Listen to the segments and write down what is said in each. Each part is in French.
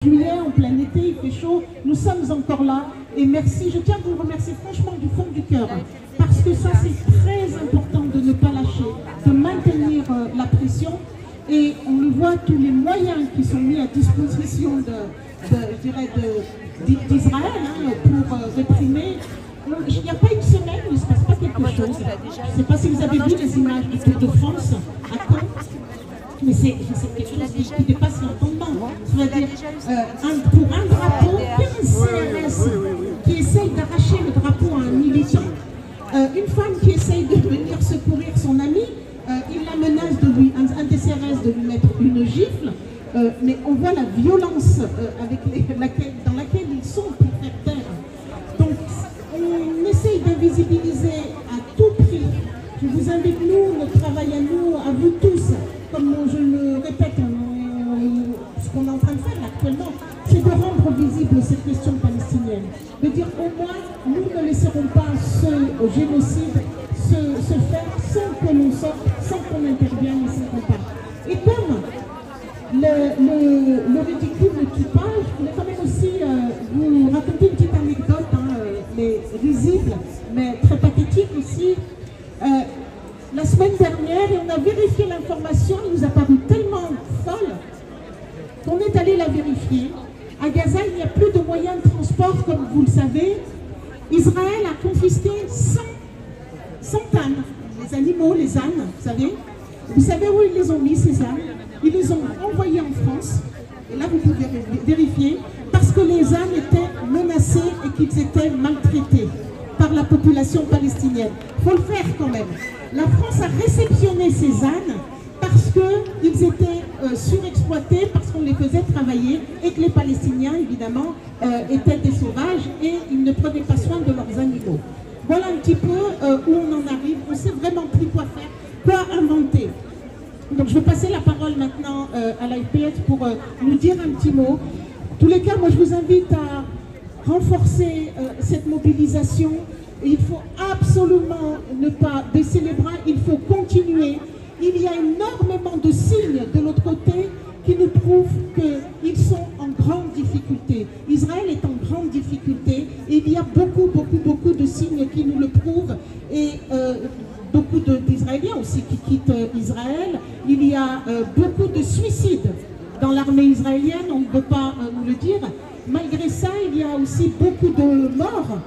Juillet, en plein été, il fait chaud, nous sommes encore là et merci, je tiens à vous remercier franchement du fond du cœur parce que ça c'est très important de ne pas lâcher, de maintenir la pression et on y voit tous les moyens qui sont mis à disposition d'Israël pour réprimer. Il n'y a pas une semaine, il ne se passe pas quelque chose. Je ne sais pas si vous avez vu les images du Tour de France à Caen. Mais c'est quelque chose qui dépasse l'entendement. C'est-à-dire, pour un drapeau, 15 CRS qui essaye d'arracher le drapeau à un militant, une femme qui essaye de venir secourir son ami, il la menace de lui, un des CRS de lui mettre une gifle, mais on voit la violence dans laquelle ils sont pour faire taire. Donc, on essaye d'invisibiliser à tout prix. Je vous invite, nous, notre travail à nous, à vous tous, comme je le répète, ce qu'on est en train de faire actuellement, c'est de rendre visible cette question palestinienne. De dire au moins, nous ne laisserons pas ce génocide se faire sans que l'on sorte, sans qu'on intervienne et sans qu'on parle. Et comme le ridicule ne tue pas, je voulais quand même aussi vous raconter une petite anecdote, mais risible, mais très pathétique aussi. La semaine dernière, et on a vérifié l'information, il nous a paru tellement folle qu'on est allé la vérifier. À Gaza, il n'y a plus de moyens de transport, comme vous le savez. Israël a confisqué 100 ânes, les animaux, les ânes, vous savez. Vous savez où ils les ont mis, ces ânes? Ils les ont envoyés en France, et là vous pouvez vérifier, parce que les ânes étaient menacés et qu'ils étaient maltraités par la population palestinienne. Il faut le faire quand même. La France a réceptionné ces ânes parce qu'ils étaient surexploités, parce qu'on les faisait travailler et que les Palestiniens, évidemment, étaient des sauvages et ils ne prenaient pas soin de leurs animaux. Voilà un petit peu où on en arrive. On ne sait vraiment plus quoi faire, quoi inventer. Donc je vais passer la parole maintenant à l'AFPS pour nous dire un petit mot. En tous les cas, moi je vous invite à renforcer cette mobilisation. Il faut absolument ne pas baisser les bras, il faut continuer. Il y a énormément de signes de l'autre côté qui nous prouvent qu'ils sont en grande difficulté. Israël est en grande difficulté et il y a beaucoup de signes qui nous le prouvent. Et beaucoup d'Israéliens aussi qui quittent Israël. Il y a beaucoup de suicides dans l'armée israélienne, on ne peut pas nous le dire. Malgré ça, il y a aussi beaucoup de morts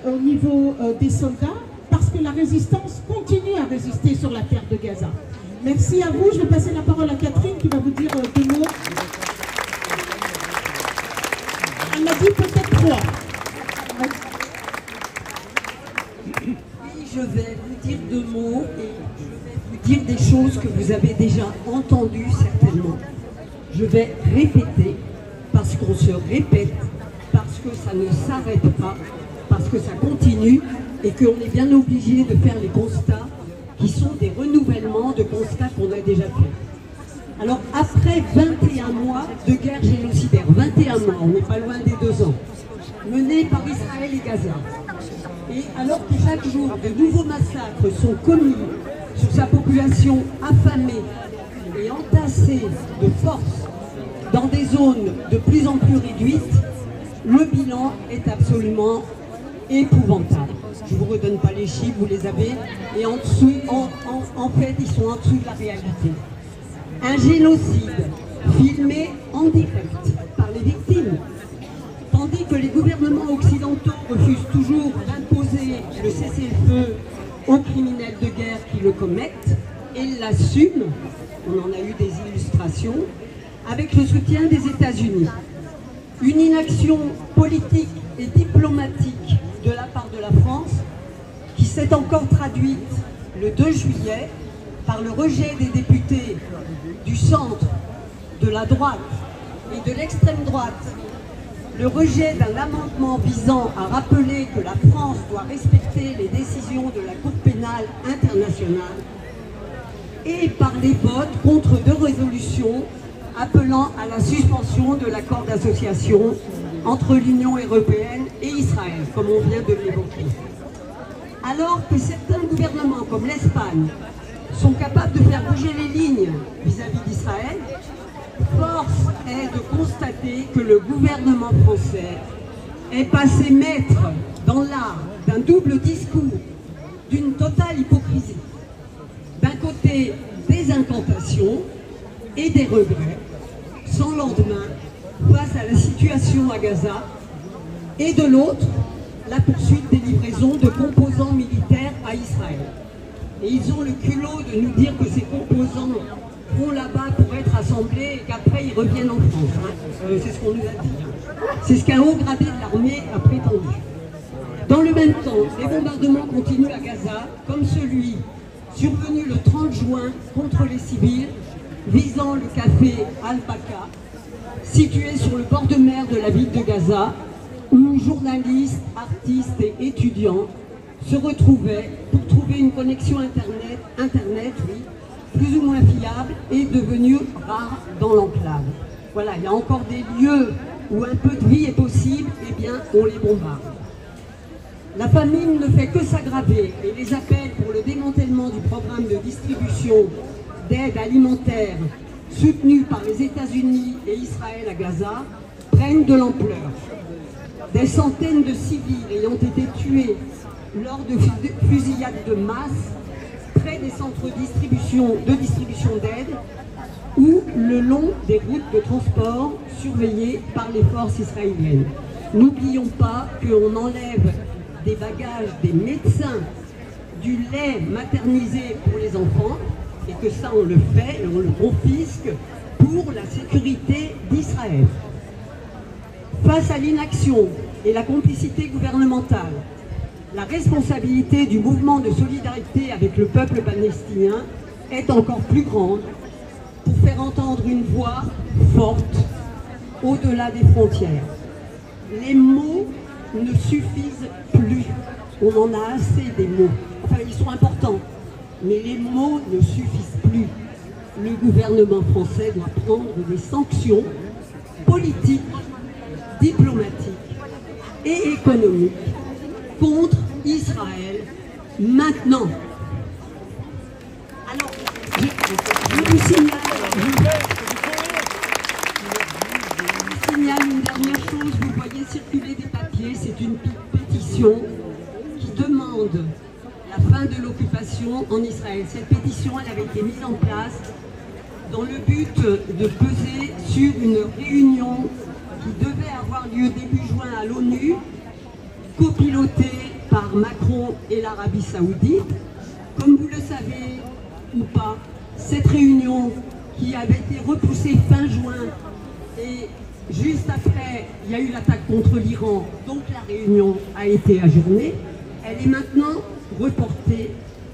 au niveau des soldats, parce que la résistance continue à résister sur la terre de Gaza. Merci à vous. Je vais passer la parole à Catherine qui va vous dire 2 mots. Elle m'a dit peut-être 3. Oui, je vais vous dire 2 mots et je vais vous dire des choses que vous avez déjà entendues certainement. Je vais répéter parce qu'on se répète, parce que ça ne s'arrête pas, parce que ça continue et qu'on est bien obligé de faire les constats qui sont des renouvellements de constats qu'on a déjà fait. Alors après 21 mois de guerre génocidaire, 21 mois, on n'est pas loin des 2 ans, menés par Israël et Gaza, et alors que chaque jour de nouveaux massacres sont commis sur sa population affamée et entassée de force dans des zones de plus en plus réduites, le bilan est absolument épouvantable. Je ne vous redonne pas les chiffres, vous les avez, et en dessous, en fait, ils sont en dessous de la réalité. Un génocide filmé en direct par les victimes, tandis que les gouvernements occidentaux refusent toujours d'imposer le cessez-le-feu aux criminels de guerre qui le commettent, et l'assument, on en a eu des illustrations, avec le soutien des États-Unis. Une inaction politique et diplomatique de la part de la France qui s'est encore traduite le 2 juillet par le rejet des députés du centre, de la droite et de l'extrême droite, le rejet d'un amendement visant à rappeler que la France doit respecter les décisions de la Cour pénale internationale et par les votes contre 2 résolutions appelant à la suspension de l'accord d'association entre l'Union européenne et Israël, comme on vient de l'évoquer. Alors que certains gouvernements, comme l'Espagne, sont capables de faire bouger les lignes vis-à-vis d'Israël, Force est de constater que le gouvernement français est passé maître dans l'art d'un double discours, d'une totale hypocrisie. D'un côté, des incantations et des regrets, sans lendemain, face à la situation à Gaza, et de l'autre, la poursuite des livraisons de composants militaires à Israël. Et ils ont le culot de nous dire que ces composants vont là-bas pour être assemblés et qu'après ils reviennent en France. C'est ce qu'on nous a dit. C'est ce qu'un haut gradé de l'armée a prétendu. Dans le même temps, les bombardements continuent à Gaza, comme celui survenu le 30 juin contre les civils, visant le café Al-Baka, situé sur le bord de mer de la ville de Gaza, où journalistes, artistes et étudiants se retrouvaient pour trouver une connexion Internet, plus ou moins fiable et devenue rare dans l'enclave. Voilà, il y a encore des lieux où un peu de vie est possible, eh bien, on les bombarde. La famine ne fait que s'aggraver et les appels pour le démantèlement du programme de distribution d'aide alimentaire soutenu par les États-Unis et Israël à Gaza prennent de l'ampleur. Des centaines de civils ayant été tués lors de fusillades de masse près des centres de distribution d'aide ou le long des routes de transport surveillées par les forces israéliennes. N'oublions pas qu'on enlève des bagages des médecins, du lait maternisé pour les enfants, et que ça on le fait et on le confisque pour la sécurité d'Israël. Face à l'inaction et la complicité gouvernementale, la responsabilité du mouvement de solidarité avec le peuple palestinien est encore plus grande pour faire entendre une voix forte au-delà des frontières. Les mots ne suffisent plus. On en a assez des mots. Enfin, ils sont importants, mais les mots ne suffisent plus. Le gouvernement français doit prendre des sanctions politiques, diplomatiques et économiques contre Israël maintenant. Alors, je vous signale une dernière chose. Vous voyez circuler des papiers. C'est une pétition qui demande la fin de l'occupation en Israël. Cette pétition, elle avait été mise en place dans le but de peser sur une réunion qui devait avoir lieu début juin à l'ONU, copilotée par Macron et l'Arabie Saoudite. Comme vous le savez ou pas, cette réunion qui avait été repoussée fin juin et juste après, il y a eu l'attaque contre l'Iran, donc la réunion a été ajournée. Elle est maintenant reportée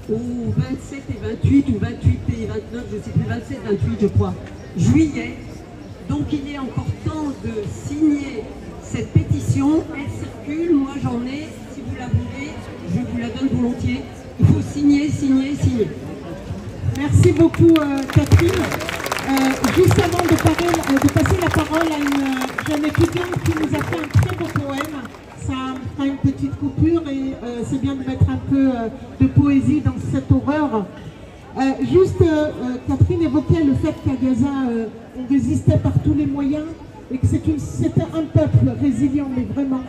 au 27 et 28, ou 28 et 29, je ne sais plus, 27, 28 je crois, juillet. Donc il est encore temps de signer cette pétition. Elle circule, moi j'en ai, si vous la voulez, je vous la donne volontiers. Il faut signer, signer, signer. Merci beaucoup Catherine. Juste avant de passer la parole à une jeune étudiante qui nous a fait un très beau poème, ça fera une petite coupure et c'est bien de mettre un peu de poésie dans cette horreur. Catherine évoquait le fait qu'à Gaza, on résistait par tous les moyens et que c'était un peuple résilient, mais vraiment.